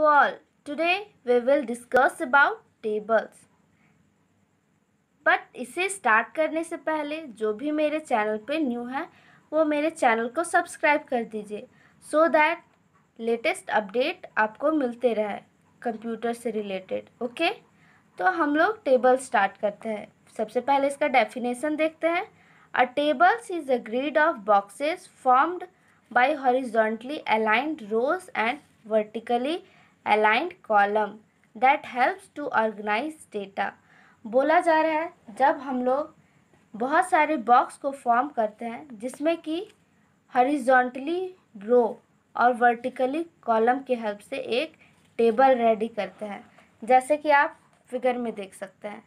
all. Today we will discuss about tables. But इसे start करने से पहले जो भी मेरे चैनल पे न्यू है वो मेरे चैनल को सब्सक्राइब कर दीजिए सो दैट लेटेस्ट अपडेट आपको मिलते रहे कंप्यूटर से रिलेटेड. ओके, तो हम लोग टेबल स्टार्ट करते हैं. सबसे पहले इसका डेफिनेशन देखते हैं. A tables is a grid of boxes formed by horizontally aligned rows and vertically aligned column that helps to organise data. बोला जा रहा है जब हम लोग बहुत सारे बॉक्स को फॉर्म करते हैं जिसमें कि हॉरिजॉन्टली रो और वर्टिकली कॉलम के हेल्प से एक टेबल रेडी करते हैं, जैसे कि आप फिगर में देख सकते हैं.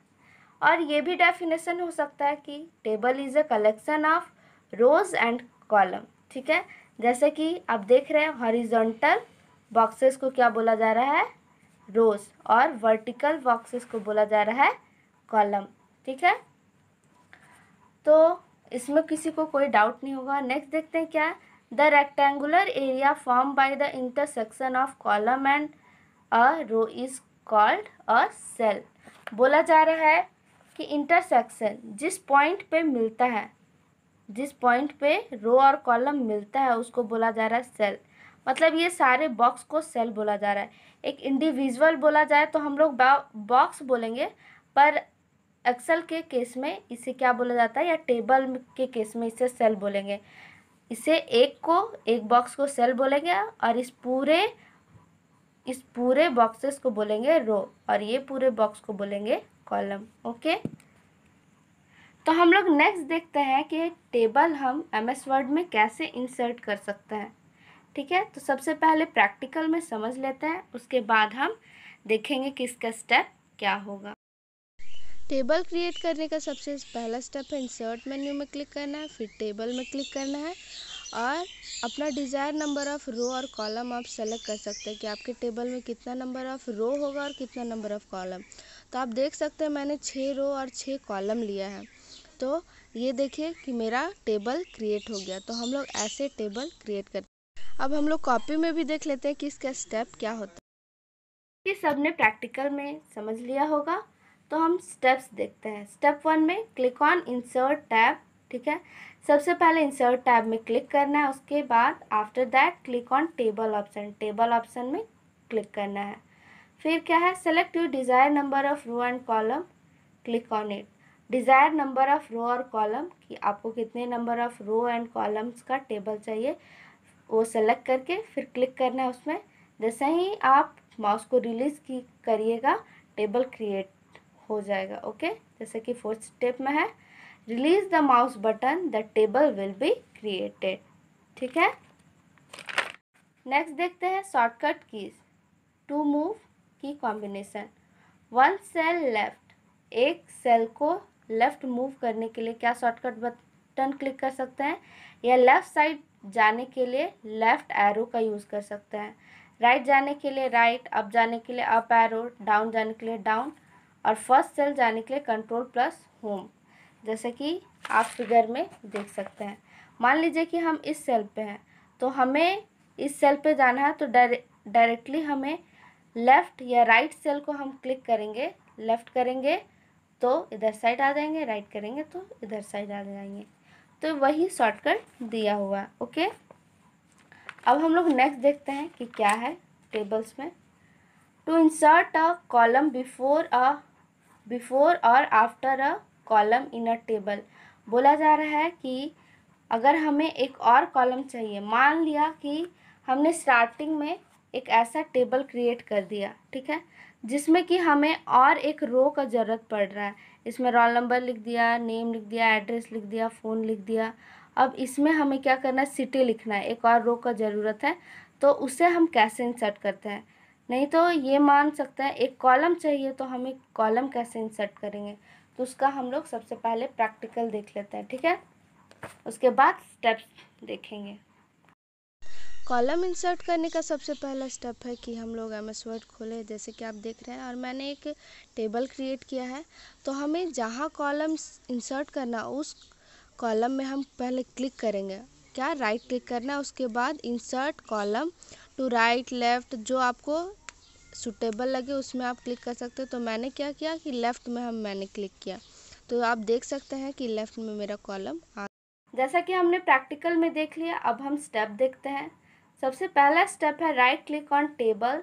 और ये भी डेफिनेशन हो सकता है कि table is a collection of rose and column. ठीक है, जैसे कि आप देख रहे हैं हॉरिजॉन्टल बॉक्सेस को क्या बोला जा रहा है, रोज, और वर्टिकल बॉक्सेस को बोला जा रहा है कॉलम. ठीक है, तो इसमें किसी को कोई डाउट नहीं होगा. नेक्स्ट देखते हैं क्या है. The rectangular area form by the intersection of column and a row is called a cell. बोला जा रहा है कि इंटरसेक्शन जिस पॉइंट पे मिलता है, जिस पॉइंट पे रो और कॉलम मिलता है उसको बोला जा रहा है सेल. मतलब ये सारे बॉक्स को सेल बोला जा रहा है. एक इंडिविजुअल बोला जाए तो हम लोग बॉक्स बोलेंगे, पर एक्सेल के केस में इसे क्या बोला जाता है, या टेबल के केस में इसे सेल बोलेंगे. इसे एक बॉक्स को सेल बोलेंगे और इस पूरे बॉक्सेस को बोलेंगे रो, और ये पूरे बॉक्स को बोलेंगे कॉलम. ओके, तो हम लोग नेक्स्ट देखते हैं कि टेबल हम MS वर्ड में कैसे इंसर्ट कर सकते हैं. ठीक है, तो सबसे पहले प्रैक्टिकल में समझ लेते हैं, उसके बाद हम देखेंगे कि इसका स्टेप क्या होगा. टेबल क्रिएट करने का सबसे पहला स्टेप है इंसर्ट मेन्यू में क्लिक करना है, फिर टेबल में क्लिक करना है और अपना डिज़ायर नंबर ऑफ़ रो और कॉलम आप सेलेक्ट कर सकते हैं कि आपके टेबल में कितना नंबर ऑफ़ रो होगा और कितना नंबर ऑफ़ कॉलम. तो आप देख सकते हैं मैंने 6 रो और 6 कॉलम लिया है. तो ये देखिए कि मेरा टेबल क्रिएट हो गया. तो हम लोग ऐसे टेबल क्रिएट करते हैं. अब हम लोग कॉपी में भी देख लेते हैं कि इसका स्टेप क्या होता है. ये सब ने प्रैक्टिकल में समझ लिया होगा, तो हम स्टेप्स देखते हैं. स्टेप 1 में क्लिक ऑन इंसर्ट टैब. ठीक है, सबसे पहले इंसर्ट टैब में क्लिक करना है, उसके बाद after that click on table option. Table option में क्लिक करना है. फिर क्या है, select your desire number of row and column, click on it. Desire number of row और कॉलम, कि आपको कितने number of row and columns का टेबल चाहिए वो सेलेक्ट करके फिर क्लिक करना है उसमें. जैसे ही आप माउस को रिलीज़ करिएगा टेबल क्रिएट हो जाएगा. ओके, जैसे कि फोर्थ स्टेप में है, release the mouse button the table will be created. ठीक है, नेक्स्ट देखते हैं शॉर्टकट कीज टू मूव की कॉम्बिनेशन. 1 सेल लेफ्ट, एक सेल को लेफ्ट मूव करने के लिए क्या शॉर्टकट बटन क्लिक कर सकते हैं, या लेफ्ट साइड जाने के लिए लेफ्ट एरो का यूज़ कर सकते हैं, राइट जाने के लिए राइट, अप जाने के लिए अप एरो, डाउन जाने के लिए डाउन, और फर्स्ट सेल जाने के लिए कंट्रोल प्लस होम, जैसे कि आप फिगर में देख सकते हैं. मान लीजिए कि हम इस सेल पे हैं, तो हमें इस सेल पे जाना है, तो डायरेक्टली हमें लेफ़्ट या राइट सेल को हम क्लिक करेंगे, लेफ़्ट करेंगे तो इधर साइड आ जाएंगे, राइट करेंगे तो इधर साइड आ जाएंगे. तो वही शॉर्टकट दिया हुआ है. ओके, अब हम लोग नेक्स्ट देखते हैं कि क्या है टेबल्स में. To insert a column before और after a column in a table. बोला जा रहा है कि अगर हमें एक और कॉलम चाहिए, मान लिया कि हमने स्टार्टिंग में एक ऐसा टेबल क्रिएट कर दिया, ठीक है, जिसमें कि हमें और एक रो का ज़रूरत पड़ रहा है. इसमें रोल नंबर लिख दिया, नेम लिख दिया, एड्रेस लिख दिया, फ़ोन लिख दिया. अब इसमें हमें क्या करना है, सिटी लिखना है, एक और रो का ज़रूरत है. तो उसे हम कैसे इंसर्ट करते हैं, नहीं तो ये मान सकते हैं एक कॉलम चाहिए तो हम एक कॉलम कैसे इंसर्ट करेंगे. तो उसका हम लोग सबसे पहले प्रैक्टिकल देख लेते हैं. ठीक है, उसके बाद स्टेप्स देखेंगे. कॉलम इंसर्ट करने का सबसे पहला स्टेप है कि हम लोग MS वर्ड खोलें, जैसे कि आप देख रहे हैं, और मैंने एक टेबल क्रिएट किया है. तो हमें जहाँ कॉलम इंसर्ट करना उस कॉलम में हम पहले क्लिक करेंगे. क्या, राइट क्लिक करना है, उसके बाद insert column to right left, जो आपको सूटेबल लगे उसमें आप क्लिक कर सकते हो। तो मैंने क्या किया कि लेफ़्ट में मैंने क्लिक किया, तो आप देख सकते हैं कि लेफ़्ट में मेरा कॉलम आ। जैसा कि हमने प्रैक्टिकल में देख लिया, अब हम स्टेप देखते हैं। सबसे पहला स्टेप है right click on table,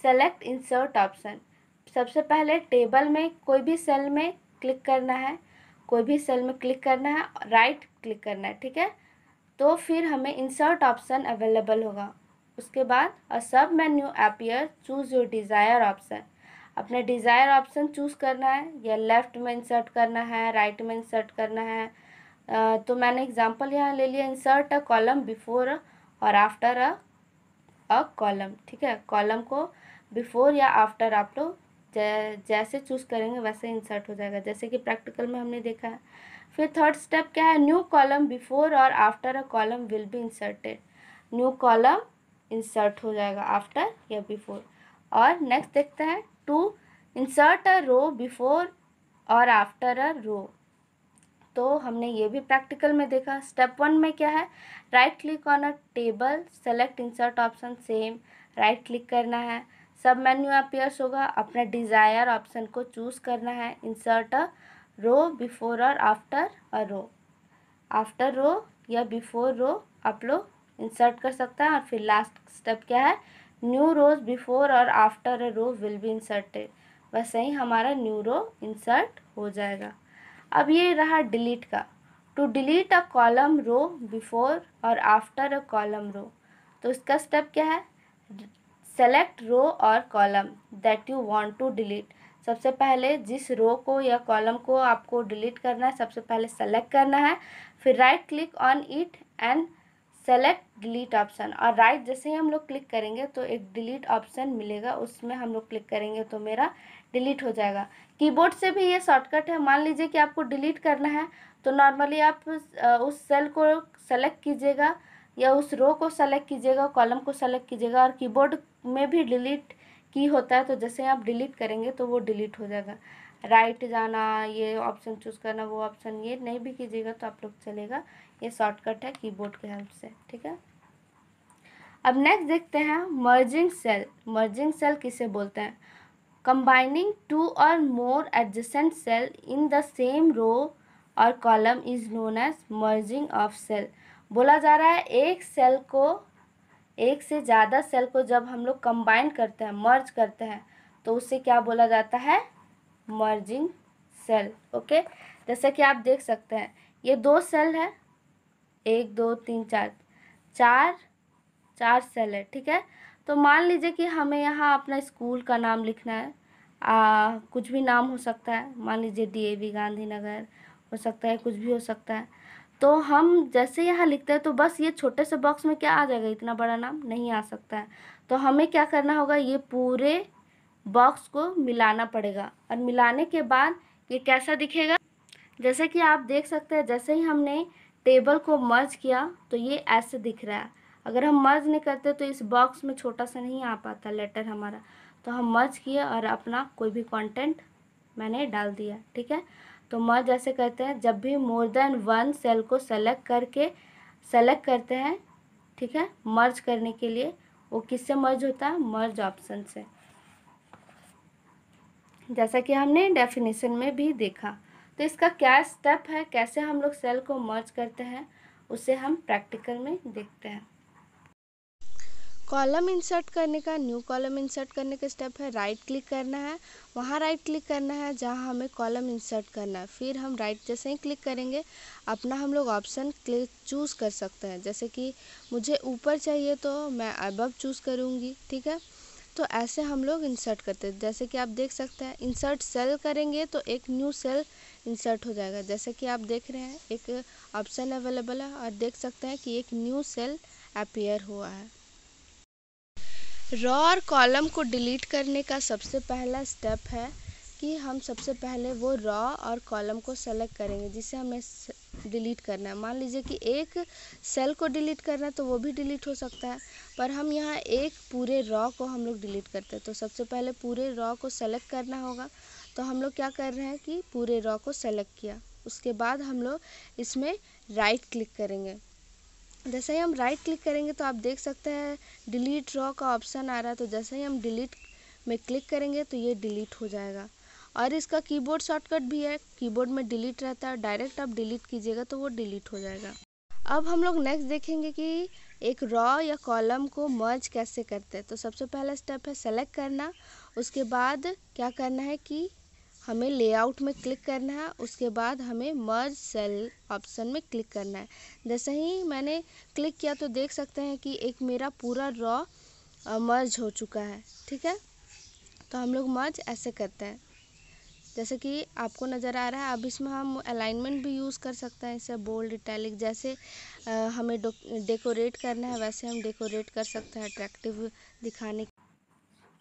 select insert option. सबसे पहले टेबल में कोई भी सेल में क्लिक करना है, कोई भी सेल में क्लिक करना है, राइट क्लिक करना है, ठीक है। तो फिर हमें इंसर्ट ऑप्शन अवेलेबल होगा। उसके बाद अ सब menu appear, choose your desire option. अपने डिज़ायर ऑप्शन चूज़ करना है, या लेफ़्ट में इंसर्ट करना है, राइट में इंसर्ट करना है। तो मैंने एग्जांपल यहाँ ले लिया, इंसर्ट अ कॉलम बिफोर और आफ्टर अ कॉलम, ठीक है। कॉलम को बिफोर या आफ्टर आप लोग जैसे चूज़ करेंगे वैसे इंसर्ट हो जाएगा, जैसे कि प्रैक्टिकल में हमने देखा है। फिर थर्ड स्टेप क्या है, न्यू कॉलम बिफोर और after a column will be inserted. New column insert हो जाएगा आफ्टर या बिफोर। और नेक्स्ट देखते हैं, to insert a row before और आफ्टर अ रो। तो हमने ये भी प्रैक्टिकल में देखा। स्टेप 1 में क्या है, right click on a table, select insert option, same right click करना है, सब मेन्यू अपीयर्स होगा, अपना डिज़ायर ऑप्शन को चूज़ करना है, इंसर्ट अ रो बिफोर और आफ्टर अ रो। आफ्टर रो या बिफोर रो आप लोग इंसर्ट कर सकते हैं। और फिर लास्ट स्टेप क्या है, न्यू रोज बिफोर और after a row will be inserted. वैसे ही हमारा न्यू रो इंसर्ट हो जाएगा। अब ये रहा डिलीट का, to delete a column row before और आफ्टर अ कॉलम रो। तो इसका स्टेप क्या है, सेलेक्ट रो और column that you want to delete. सबसे पहले जिस रो को या कॉलम को आपको डिलीट करना है, सबसे पहले सेलेक्ट करना है, फिर right click on it and select delete option. और राइट जैसे ही हम लोग क्लिक करेंगे तो एक डिलीट ऑप्शन मिलेगा, उसमें हम लोग क्लिक करेंगे तो मेरा डिलीट हो जाएगा। कीबोर्ड से भी ये शॉर्टकट है। मान लीजिए कि आपको डिलीट करना है तो नॉर्मली आप उस सेल को सेलेक्ट कीजिएगा या उस रो को सेलेक्ट कीजिएगा, कॉलम को सेलेक्ट कीजिएगा, और कीबोर्ड में भी डिलीट की होता है, तो जैसे आप डिलीट करेंगे तो वो डिलीट हो जाएगा। राइट जाना, ये ऑप्शन चूज़ करना, वो ऑप्शन, ये नहीं भी कीजिएगा तो आप लोग चलेगा। ये शॉर्टकट है कीबोर्ड के हेल्प से, ठीक है। अब नेक्स्ट देखते हैं मर्जिंग सेल। मर्जिंग सेल किसे बोलते हैं, कंबाइनिंग टू और more adjacent cell in the same row और column is known as merging of cell. बोला जा रहा है एक सेल को, एक से ज़्यादा सेल को जब हम लोग कंबाइन करते हैं, मर्ज करते हैं, तो उसे क्या बोला जाता है, मर्जिंग सेल। ओके, जैसे कि आप देख सकते हैं ये दो सेल है, 1 2 3 4, चार सेल है, ठीक है। तो मान लीजिए कि हमें यहाँ अपना स्कूल का नाम लिखना है, कुछ भी नाम हो सकता है, मान लीजिए DAV गांधीनगर हो सकता है, कुछ भी हो सकता है। तो हम जैसे यहाँ लिखते हैं तो बस ये छोटे से बॉक्स में क्या आ जाएगा, इतना बड़ा नाम नहीं आ सकता है। तो हमें क्या करना होगा, ये पूरे बॉक्स को मिलाना पड़ेगा, और मिलाने के बाद ये कैसा दिखेगा, जैसे कि आप देख सकते हैं जैसे ही हमने टेबल को मर्ज किया तो ये ऐसे दिख रहा है। अगर हम मर्ज नहीं करते तो इस बॉक्स में छोटा सा नहीं आ पाता लेटर हमारा। तो हम मर्ज किए और अपना कोई भी कंटेंट मैंने डाल दिया, ठीक है। तो मर्ज ऐसे करते हैं, जब भी मोर देन वन सेल को सेलेक्ट करते हैं, ठीक है, मर्ज करने के लिए। वो किससे मर्ज होता है, मर्ज ऑप्शन से, जैसा कि हमने डेफिनेशन में भी देखा। तो इसका क्या स्टेप है, कैसे हम लोग सेल को मर्ज करते हैं, उसे हम प्रैक्टिकल में देखते हैं। कॉलम इंसर्ट करने का, न्यू कॉलम इंसर्ट करने का स्टेप है राइट क्लिक करना है, वहाँ राइट क्लिक करना है जहाँ हमें कॉलम इंसर्ट करना है। फिर हम राइट जैसे ही क्लिक करेंगे अपना हम लोग ऑप्शन क्लिक चूज़ कर सकते हैं। जैसे कि मुझे ऊपर चाहिए तो मैं अबव चूज़ करूँगी, ठीक है। तो ऐसे हम लोग इंसर्ट करते हैं। जैसे कि आप देख सकते हैं इंसर्ट सेल करेंगे तो एक न्यू सेल इंसर्ट हो जाएगा। जैसे कि आप देख रहे हैं एक ऑप्शन अवेलेबल है और देख सकते हैं कि एक न्यू सेल अपीयर हुआ है। रॉ और कॉलम को डिलीट करने का सबसे पहला स्टेप है कि हम सबसे पहले वो रॉ और कॉलम को सेलेक्ट करेंगे जिसे हमें डिलीट करना है। मान लीजिए कि एक सेल को डिलीट करना है तो वो भी डिलीट हो सकता है, पर हम यहाँ एक पूरे रॉ को हम लोग डिलीट करते हैं। तो सबसे पहले पूरे रॉ को सेलेक्ट करना होगा। तो हम लोग क्या कर रहे हैं कि पूरे रॉ को सेलेक्ट किया, उसके बाद हम लोग इसमें राइट क्लिक करेंगे। जैसे ही हम राइट क्लिक करेंगे तो आप देख सकते हैं डिलीट रॉ का ऑप्शन आ रहा है। तो जैसे ही हम डिलीट में क्लिक करेंगे तो ये डिलीट हो जाएगा। और इसका कीबोर्ड शॉर्टकट भी है, कीबोर्ड में डिलीट रहता है, डायरेक्ट आप डिलीट कीजिएगा तो वो डिलीट हो जाएगा। अब हम लोग नेक्स्ट देखेंगे कि एक रॉ या कॉलम को मर्ज कैसे करते हैं। तो सबसे पहला स्टेप है सेलेक्ट करना। उसके बाद क्या करना है कि हमें लेआउट में क्लिक करना है। उसके बाद हमें मर्ज सेल ऑप्शन में क्लिक करना है। जैसे ही मैंने क्लिक किया तो देख सकते हैं कि एक मेरा पूरा रॉ मर्ज हो चुका है। ठीक है, तो हम लोग मर्ज ऐसे करते हैं जैसे कि आपको नज़र आ रहा है। अब इसमें हम अलाइनमेंट भी यूज़ कर सकते हैं, इसे बोल्ड इटैलिक जैसे हमें डेकोरेट करना है वैसे हम डेकोरेट कर सकते हैं अट्रैक्टिव दिखाने।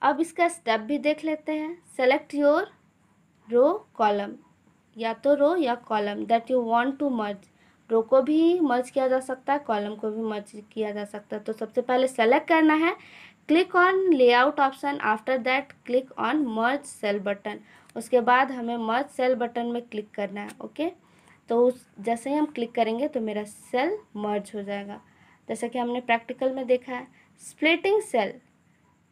अब इसका स्टेप भी देख लेते हैं। सेलेक्ट योर रो कॉलम, या तो रो या column that you want to merge. Row को भी मर्ज किया जा सकता है, कॉलम को भी मर्ज किया जा सकता है। तो सबसे पहले सेलेक्ट करना है, click on layout option, after that click on merge cell button. उसके बाद हमें मर्ज सेल बटन में क्लिक करना है। ओके, तो जैसे ही हम क्लिक करेंगे तो मेरा सेल मर्ज हो जाएगा, जैसा कि हमने प्रैक्टिकल में देखा है। Splitting cell,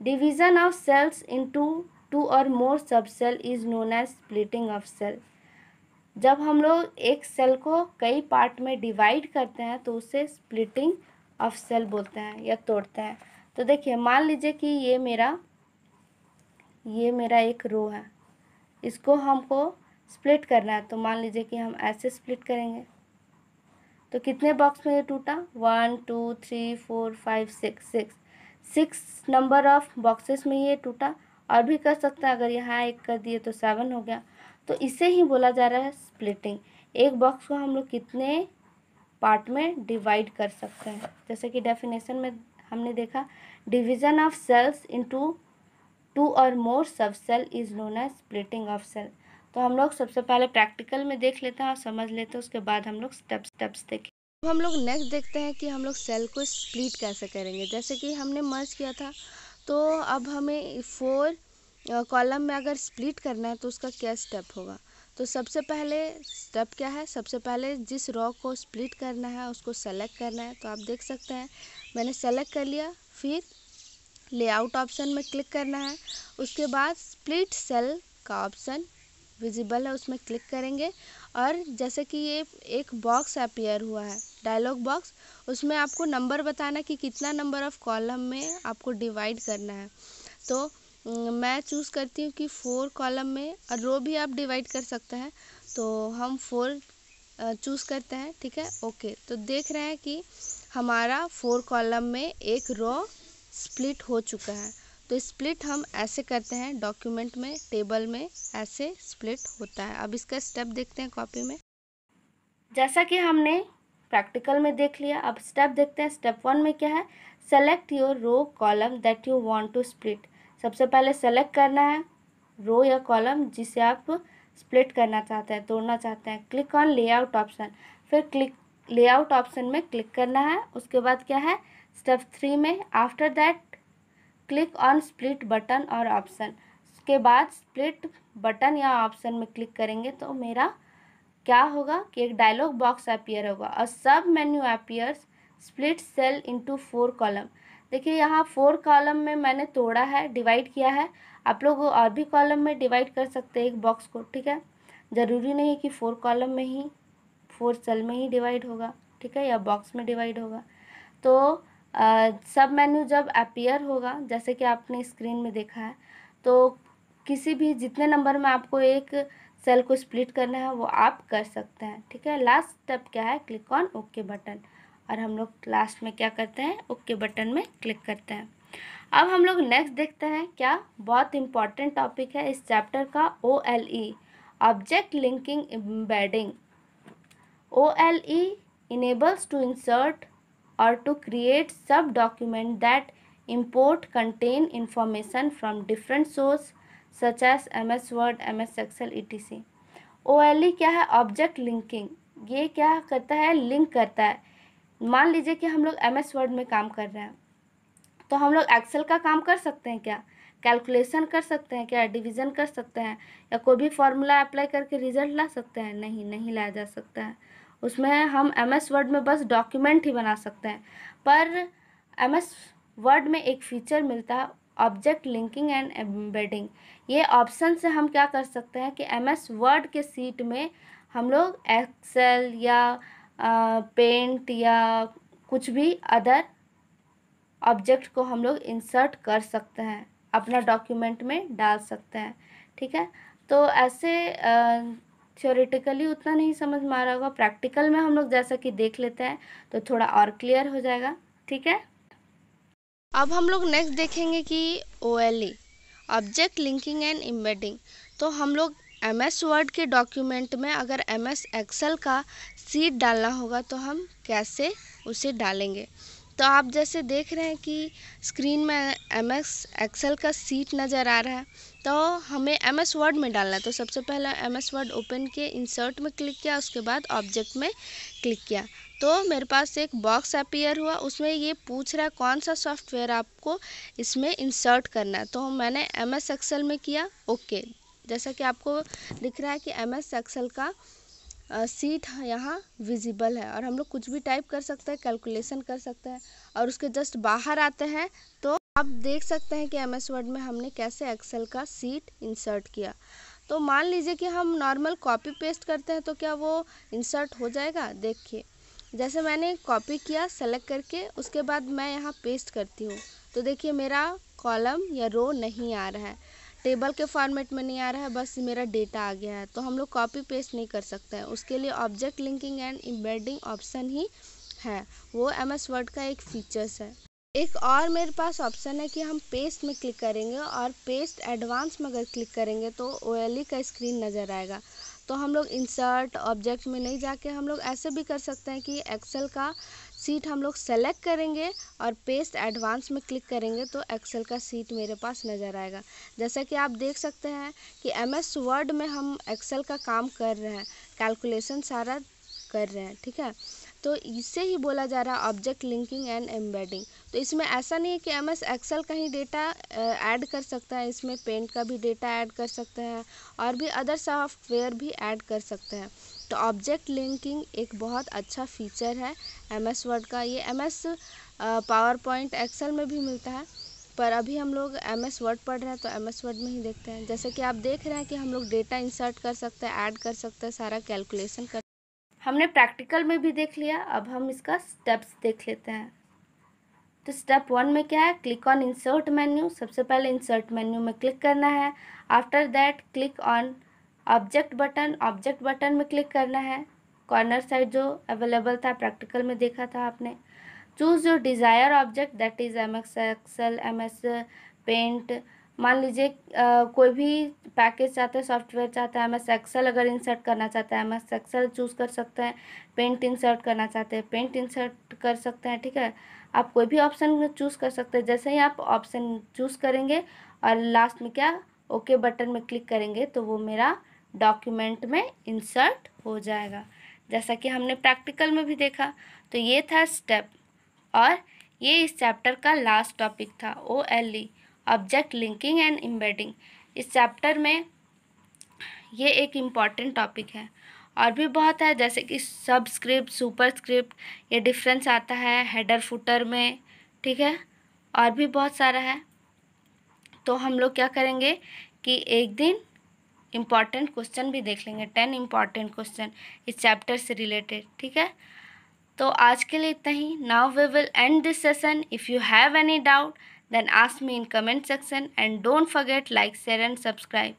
division of cells into 2 और more sub cell is known as splitting of cell. जब हम लोग एक सेल को कई पार्ट में डिवाइड करते हैं तो उसे स्प्लिटिंग ऑफ सेल बोलते हैं या तोड़ते हैं। तो देखिए, मान लीजिए कि ये मेरा एक रो है, इसको हमको स्प्लिट करना है। तो मान लीजिए कि हम ऐसे स्प्लिट करेंगे तो कितने बॉक्स में ये टूटा, 1 2 3 4 5 6 6 नंबर ऑफ बॉक्सेस में ये टूटा। और भी कर सकते हैं, अगर यहाँ एक कर दिए तो 7 हो गया। तो इसे ही बोला जा रहा है स्प्लिटिंग। एक बॉक्स को हम लोग कितने पार्ट में डिवाइड कर सकते हैं, जैसे कि डेफिनेशन में हमने देखा, डिवीजन ऑफ सेल्स इनटू 2 और more sub cell is known as splitting of cell. तो हम लोग सबसे पहले प्रैक्टिकल में देख लेते हैं और समझ लेते हैं, उसके बाद हम लोग स्टेप्स देखें। अब हम लोग नेक्स्ट देखते हैं कि हम लोग सेल को स्प्लिट कैसे करेंगे। जैसे कि हमने मर्ज किया था, तो अब हमें 4 कॉलम में अगर स्प्लिट करना है तो उसका क्या स्टेप होगा। तो सबसे पहले स्टेप क्या है, सबसे पहले जिस रॉ को स्प्लिट करना है उसको सेलेक्ट करना है। तो आप देख सकते हैं मैंने सेलेक्ट कर लिया, फिर लेआउट ऑप्शन में क्लिक करना है। उसके बाद स्प्लिट सेल का ऑप्शन विजिबल है, उसमें क्लिक करेंगे। और जैसे कि ये एक बॉक्स अपीयर हुआ है, डायलॉग बॉक्स, उसमें आपको नंबर बताना कि कितना नंबर ऑफ कॉलम में आपको डिवाइड करना है। तो मैं चूज़ करती हूँ कि 4 कॉलम में, और रो भी आप डिवाइड कर सकते हैं। तो हम 4 चूज़ करते हैं। ठीक है, ओके। तो देख रहे हैं कि हमारा 4 कॉलम में एक रो स्प्लिट हो चुका है। तो स्प्लिट हम ऐसे करते हैं, डॉक्यूमेंट में टेबल में ऐसे स्प्लिट होता है। अब इसका स्टेप देखते हैं कॉपी में। जैसा कि हमने प्रैक्टिकल में देख लिया, अब स्टेप देखते हैं। स्टेप 1 में क्या है, select your row column that you want to split. सबसे पहले सेलेक्ट करना है रो या कॉलम जिसे आप स्प्लिट करना चाहते हैं, तोड़ना चाहते हैं। क्लिक ऑन लेआउट ऑप्शन, फिर लेआउट ऑप्शन में क्लिक करना है। उसके बाद क्या है, स्टेप 3 में, after that click on split button और ऑप्शन। उसके बाद स्प्लिट बटन या ऑप्शन में क्लिक करेंगे तो मेरा क्या होगा कि एक डायलॉग बॉक्स अपीयर होगा और sub menu appears, split cell into 4 column. देखिए यहाँ 4 कॉलम में मैंने तोड़ा है, डिवाइड किया है। आप लोग और भी कॉलम में डिवाइड कर सकते हैं एक बॉक्स को। ठीक है, ज़रूरी नहीं है कि 4 कॉलम में ही 4 सेल में ही डिवाइड होगा, ठीक है, या बॉक्स में डिवाइड होगा। तो सब मेन्यू जब अपीयर होगा, जैसे कि आपने स्क्रीन में देखा है, तो किसी भी जितने नंबर में आपको एक सेल को स्प्लिट करना है वो आप कर सकते हैं। ठीक है, लास्ट स्टेप क्या है, क्लिक ऑन ओके बटन। और हम लोग लास्ट में क्या करते हैं, ओके बटन में क्लिक करते हैं। अब हम लोग नेक्स्ट देखते हैं, क्या बहुत इंपॉर्टेंट टॉपिक है इस चैप्टर का, OLE, object linking embedding. OLE enables to insert or to create sub document that import contain information from different source such as MS Word, MS Excel etc. OLE क्या है, object linking. ये क्या करता है, link करता है। मान लीजिए कि हम लोग MS Word में काम कर रहे हैं, तो हम लोग एक्सेल का काम कर सकते हैं क्या, कैलकुलेशन कर सकते हैं क्या, डिवीज़न कर सकते हैं, या कोई भी फार्मूला अप्लाई करके रिजल्ट ला सकते हैं, नहीं लाया जा सकता है। उसमें हम MS वर्ड में बस डॉक्यूमेंट ही बना सकते हैं। पर MS वर्ड में एक फीचर मिलता है ऑब्जेक्ट लिंकिंग एंड एम्बेडिंग। ये ऑप्शन से हम क्या कर सकते हैं कि MS वर्ड के सीट में हम लोग एक्सेल या पेंट या कुछ भी अदर ऑब्जेक्ट को हम लोग इंसर्ट कर सकते हैं, अपना डॉक्यूमेंट में डाल सकते हैं। ठीक है, तो ऐसे थ्योरेटिकली उतना नहीं समझ में आ रहा होगा, प्रैक्टिकल में हम लोग जैसा कि देख लेते हैं तो थोड़ा और क्लियर हो जाएगा। ठीक है, अब हम लोग नेक्स्ट देखेंगे कि OLE object linking and embedding. तो हम लोग MS वर्ड के डॉक्यूमेंट में अगर MS एक्सेल का सीट डालना होगा तो हम कैसे उसे डालेंगे। तो आप जैसे देख रहे हैं कि स्क्रीन में MS एक्सेल का सीट नज़र आ रहा है, तो हमें MS वर्ड में डालना है। तो सबसे पहले MS वर्ड ओपन किए, इंसर्ट में क्लिक किया, उसके बाद ऑब्जेक्ट में क्लिक किया। तो मेरे पास एक बॉक्स अपीयर हुआ, उसमें ये पूछ रहा है कौन सा सॉफ्टवेयर आपको इसमें इंसर्ट करना है। तो मैंने MS एक्सेल में किया, ओके। जैसा कि आपको दिख रहा है कि MS एक्सेल का सीट यहाँ विजिबल है और हम लोग कुछ भी टाइप कर सकते हैं, कैलकुलेशन कर सकते हैं। और उसके जस्ट बाहर आते हैं तो आप देख सकते हैं कि MS वर्ड में हमने कैसे एक्सेल का सीट इंसर्ट किया। तो मान लीजिए कि हम नॉर्मल कॉपी पेस्ट करते हैं तो क्या वो इंसर्ट हो जाएगा। देखिए, जैसे मैंने कॉपी किया सेलेक्ट करके, उसके बाद मैं यहाँ पेस्ट करती हूँ तो देखिए मेरा कॉलम या रो नहीं आ रहा है, टेबल के फॉर्मेट में नहीं आ रहा है, बस मेरा डेटा आ गया है। तो हम लोग कॉपी पेस्ट नहीं कर सकते हैं, उसके लिए object linking and embedding option ही है, वो MS वर्ड का एक फीचर्स है। एक और मेरे पास ऑप्शन है कि हम पेस्ट में क्लिक करेंगे और पेस्ट एडवांस में अगर क्लिक करेंगे तो OLE का स्क्रीन नज़र आएगा। तो हम लोग इंसर्ट ऑब्जेक्ट में नहीं जाके हम लोग ऐसे भी कर सकते हैं कि एक्सेल का सीट हम लोग सेलेक्ट करेंगे और पेस्ट एडवांस में क्लिक करेंगे तो एक्सेल का सीट मेरे पास नज़र आएगा। जैसा कि आप देख सकते हैं कि MS वर्ड में हम एक्सेल का काम कर रहे हैं, कैलकुलेशन सारा कर रहे हैं। ठीक है, तो इसे ही बोला जा रहा है ऑब्जेक्ट लिंकिंग एंड एम्बेडिंग। तो इसमें ऐसा नहीं है कि MS एक्सेल का ही डेटा ऐड कर सकता है, इसमें पेंट का भी डेटा ऐड कर सकते हैं और भी अदर सॉफ्टवेयर भी ऐड कर सकते हैं। तो ऑब्जेक्ट लिंकिंग एक बहुत अच्छा फीचर है MS वर्ड का। ये MS पावर पॉइंट एक्सेल में भी मिलता है, पर अभी हम लोग MS वर्ड पढ़ रहे हैं तो MS वर्ड में ही देखते हैं। जैसे कि आप देख रहे हैं कि हम लोग डेटा इंसर्ट कर सकते हैं, ऐड कर सकते हैं, सारा कैलकुलेशन कर। हमने प्रैक्टिकल में भी देख लिया, अब हम इसका स्टेप्स देख लेते हैं। तो स्टेप 1 में क्या है, क्लिक ऑन इंसर्ट मेन्यू। सबसे पहले इंसर्ट मेन्यू में क्लिक करना है। After that click on object button, object button में क्लिक करना है। कॉर्नर साइड जो अवेलेबल था, प्रैक्टिकल में देखा था आपने। Choose your desire object, that is MS Excel, MS paint. मान लीजिए कोई भी पैकेज चाहते हैं, सॉफ्टवेयर चाहते हैं, MS एक्सेल अगर इंसर्ट करना चाहते हैं MS एक्सेल चूज़ कर सकते हैं, पेंट इंसर्ट करना चाहते हैं पेंट इंसर्ट कर सकते हैं। ठीक है, आप कोई भी ऑप्शन चूज़ कर सकते हैं। जैसे ही आप ऑप्शन चूज़ करेंगे और लास्ट में क्या ओके बटन में क्लिक करेंगे तो वो मेरा डॉक्यूमेंट में इंसर्ट हो जाएगा, जैसा कि हमने प्रैक्टिकल में भी देखा। तो ये था स्टेप, और ये इस चैप्टर का लास्ट टॉपिक था, OLE object linking and embedding. इस चैप्टर में ये एक इम्पॉर्टेंट टॉपिक है, और भी बहुत है जैसे कि सबस्क्रिप्ट, सुपरस्क्रिप्ट, ये डिफरेंस आता है हेडर फुटर में। ठीक है, और भी बहुत सारा है। तो हम लोग क्या करेंगे कि एक दिन इम्पॉर्टेंट क्वेश्चन भी देख लेंगे, 10 इम्पॉर्टेंट क्वेश्चन इस चैप्टर से रिलेटेड। ठीक है, तो आज के लिए इतना ही। Now we will end this session. If you have any doubt then ask me in comment section, and don't forget like, share and subscribe.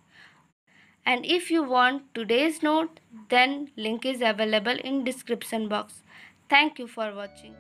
And if you want today's note, then link is available in description box. Thank you for watching.